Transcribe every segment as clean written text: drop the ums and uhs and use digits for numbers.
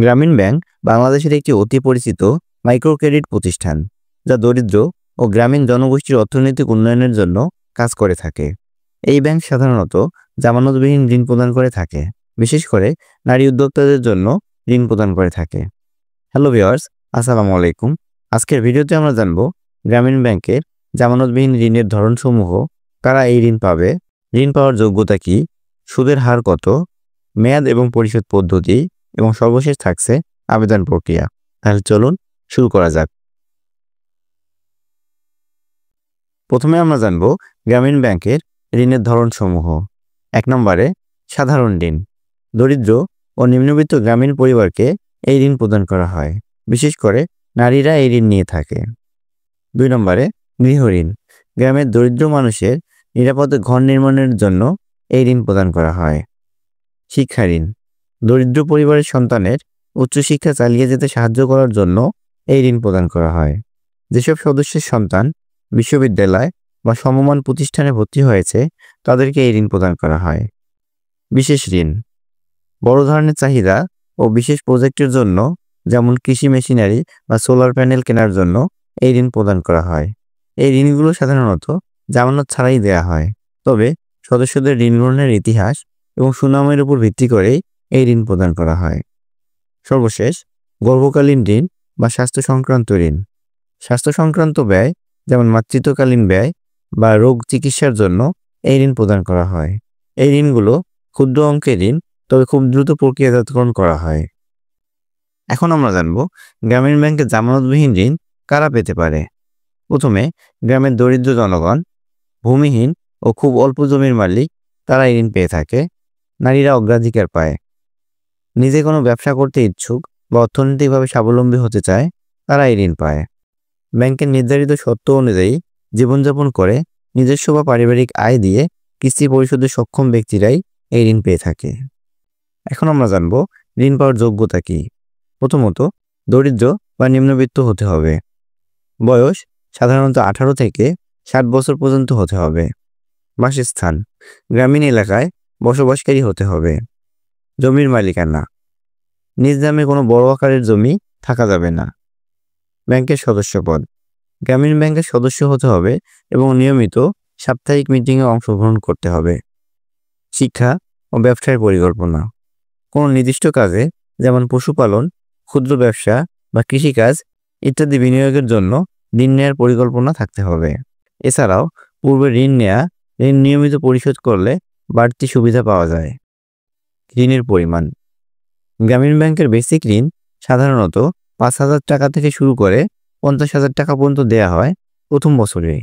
গ্রামীণ ব্যাংক বাংলাদেশের একটি অতি পরিচিত মাইক্রো ক্রেডিট প্রতিষ্ঠান, যা দরিদ্র ও গ্রামীণ জনগোষ্ঠীর অর্থনৈতিক উন্নয়নের জন্য কাজ করে থাকে। এই ব্যাংক সাধারণত জামানতবিহীন ঋণ প্রদান করে থাকে, বিশেষ করে নারী উদ্যোক্তাদের জন্য ঋণ প্রদান করে থাকে। হ্যালো ভিউয়ার্স, আসসালামু আলাইকুম। আজকের ভিডিওতে আমরা জানব গ্রামীণ ব্যাংকের জামানতবিহীন ঋণের ধরনসমূহ, কারা এই ঋণ পাবে, ঋণ পাওয়ার যোগ্যতা কী, সুদের হার কত, মেয়াদ এবং পরিশোধ পদ্ধতি এবং সর্বশেষ থাকছে আবেদন প্রক্রিয়া। তাহলে চলুন শুরু করা যাক। প্রথমে আমরা জানব গ্রামীণ ব্যাংকের ঋণের ধরনসমূহ। 1 নম্বরে সাধারণ ঋণ। দরিদ্র ও নিম্নবিত্ত গ্রামীণ পরিবারকে এই ঋণ প্রদান করা হয়, বিশেষ করে নারীরা এই ঋণ নিয়ে থাকে। 2 নম্বরে গৃহ ঋণ। গ্রামের দরিদ্র মানুষের নিরাপদে ঘর নির্মাণের জন্য এই ঋণ প্রদান করা হয়। শিক্ষা ঋণ। দরিদ্র পরিবারের সন্তানের উচ্চশিক্ষা চালিয়ে যেতে সাহায্য করার জন্য এই ঋণ প্রদান করা হয়। যেসব সদস্যের সন্তান বিশ্ববিদ্যালয় বা সমমান প্রতিষ্ঠানে ভর্তি হয়েছে, তাদেরকে এই ঋণ প্রদান করা হয়। বিশেষ ঋণ। বড় ধরনের চাহিদা ও বিশেষ প্রজেক্টের জন্য, যেমন কৃষি মেশিনারি বা সোলার প্যানেল কেনার জন্য এই ঋণ প্রদান করা হয়। এই ঋণগুলো সাধারণত জামানত ছাড়াই দেয়া হয়, তবে সদস্যদের ঋণ গ্রহণের ইতিহাস এবং সুনামের উপর ভিত্তি করেই এই ঋণ প্রদান করা হয়। সর্বশেষ গর্ভকালীন ঋণ বা স্বাস্থ্য সংক্রান্ত ঋণ। স্বাস্থ্য সংক্রান্ত ব্যয়, যেমন মাতৃত্বকালীন ব্যয় বা রোগ চিকিৎসার জন্য এই ঋণ প্রদান করা হয়। এই ঋণগুলো ক্ষুদ্র অঙ্কের ঋণ, তবে খুব দ্রুত প্রক্রিয়াজাতকরণ করা হয়। এখন আমরা জানব গ্রামীণ ব্যাংকে জামানতবিহীন ঋণ কারা পেতে পারে। প্রথমে গ্রামের দরিদ্র জনগণ, ভূমিহীন ও খুব অল্প জমির মালিক, তারা এই ঋণ পেয়ে থাকে। নারীরা অগ্রাধিকার পায়। নিজে কোনো ব্যবসা করতে ইচ্ছুক বা অর্থনৈতিকভাবে স্বাবলম্বী হতে চায়, তারা এই ঋণ পায়। ব্যাংকের নির্ধারিত শর্ত অনুযায়ী জীবনযাপন করে নিজস্ব বা পারিবারিক আয় দিয়ে কিস্তি পরিশোধে সক্ষম ব্যক্তিরাই এই ঋণ পেয়ে থাকে। এখন আমরা জানব ঋণ পাওয়ার যোগ্যতা কী। প্রথমত, দরিদ্র বা নিম্নবিত্ত হতে হবে। বয়স সাধারণত 18 থেকে 60 বছর পর্যন্ত হতে হবে। বাসস্থান গ্রামীণ এলাকায় বসবাসকারী হতে হবে। জমির মালিকানা, নিজ নামে কোনো বড় আকারের জমি থাকা যাবে না। ব্যাংকের সদস্যপদ, গ্রামীণ ব্যাংকের সদস্য হতে হবে এবং নিয়মিত সাপ্তাহিক মিটিংয়ে অংশগ্রহণ করতে হবে। শিক্ষা ও ব্যবসায়ের পরিকল্পনা, কোনো নির্দিষ্ট কাজে, যেমন পশুপালন, ক্ষুদ্র ব্যবসা বা কৃষিকাজ ইত্যাদি বিনিয়োগের জন্য ঋণ নেওয়ার পরিকল্পনা থাকতে হবে। এছাড়াও পূর্বে ঋণ নিয়মিত পরিশোধ করলে বাড়তি সুবিধা পাওয়া যায়। ঋণের পরিমাণ, গ্রামীণ ব্যাংকের বেসিক ঋণ সাধারণত 5,000 টাকা থেকে শুরু করে 50,000 টাকা পর্যন্ত দেয়া হয় প্রথম বছরে,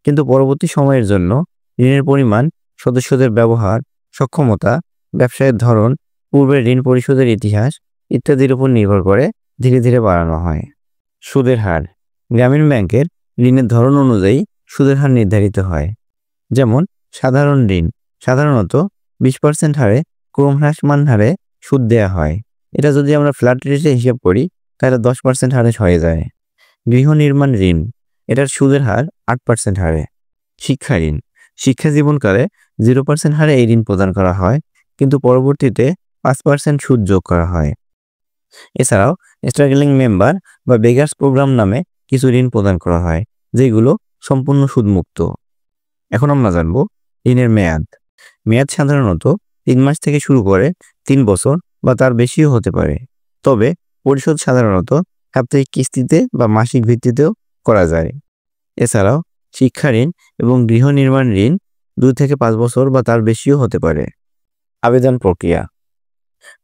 কিন্তু পরবর্তী সময়ের জন্য ঋণের পরিমাণ সদস্যদের ব্যবহার, সক্ষমতা, ব্যবসায়ের ধরন, পূর্বের ঋণ পরিশোধের ইতিহাস ইত্যাদির উপর নির্ভর করে ধীরে ধীরে বাড়ানো হয়। সুদের হার, গ্রামীণ ব্যাংকের ঋণের ধরন অনুযায়ী সুদের হার নির্ধারিত হয়। যেমন সাধারণ ঋণ সাধারণত 20% হারে ক্রমহ্রাসমান হারে সুদ দেওয়া হয়। এটা যদি আমরা ফ্ল্যাট রেটে হিসাব করি, তাহলে 10% হারে হয়ে যায়। গৃহ নির্মাণ ঋণ, এটার সুদের হার 8% হারে। শিক্ষা ঋণ, শিক্ষা জীবনকালে 0% হারে এই ঋণ প্রদান করা হয়, কিন্তু পরবর্তীতে 5% সুদ যোগ করা হয়। এছাড়াও স্ট্রাগলিং মেম্বার বা বেগার্স প্রোগ্রাম নামে কিছু ঋণ প্রদান করা হয়, যেগুলো সম্পূর্ণ সুদমুক্ত। এখন আমরা জানব ঋণের মেয়াদ। মেয়াদ সাধারণত 3 মাস থেকে শুরু করে 3 বছর বা তার বেশিও হতে পারে, তবে পরিশোধ সাধারণত সাপ্তাহিক কিস্তিতে বা মাসিক ভিত্তিতেও করা যায়। এছাড়াও শিক্ষা ঋণ এবং গৃহ নির্মাণ ঋণ 2 থেকে 5 বছর বা তার বেশিও হতে পারে। আবেদন প্রক্রিয়া,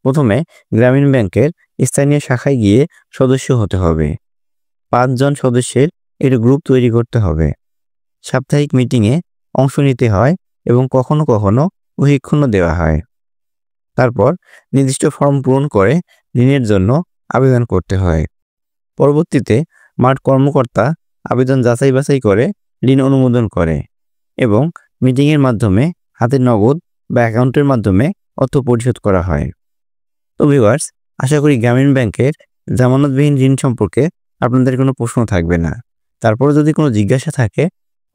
প্রথমে গ্রামীণ ব্যাংকের স্থানীয় শাখায় গিয়ে সদস্য হতে হবে। 5 জন সদস্যের একটি গ্রুপ তৈরি করতে হবে। সাপ্তাহিক মিটিংয়ে অংশ নিতে হয় এবং কখনো কখনো প্রশিক্ষণও দেওয়া হয়। তারপর নির্দিষ্ট ফর্ম পূরণ করে ঋণের জন্য আবেদন করতে হয়। পরবর্তীতে মাঠ কর্মকর্তা আবেদন যাচাই বাছাই করে ঋণ অনুমোদন করে এবং মিটিংয়ের মাধ্যমে হাতে নগদ বা অ্যাকাউন্টের মাধ্যমে অর্থ পরিশোধ করা হয়। তো ভিউয়ার্স, আশা করি গ্রামীণ ব্যাংকের জামানতবিহীন ঋণ সম্পর্কে আপনাদের কোনো প্রশ্ন থাকবে না। তারপরে যদি কোনো জিজ্ঞাসা থাকে,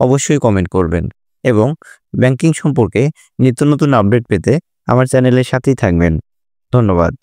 অবশ্যই কমেন্ট করবেন এবং ব্যাংকিং সম্পর্কে নিত্য নতুন আপডেট পেতে আমার চ্যানেলের সাথেই থাকবেন। ধন্যবাদ।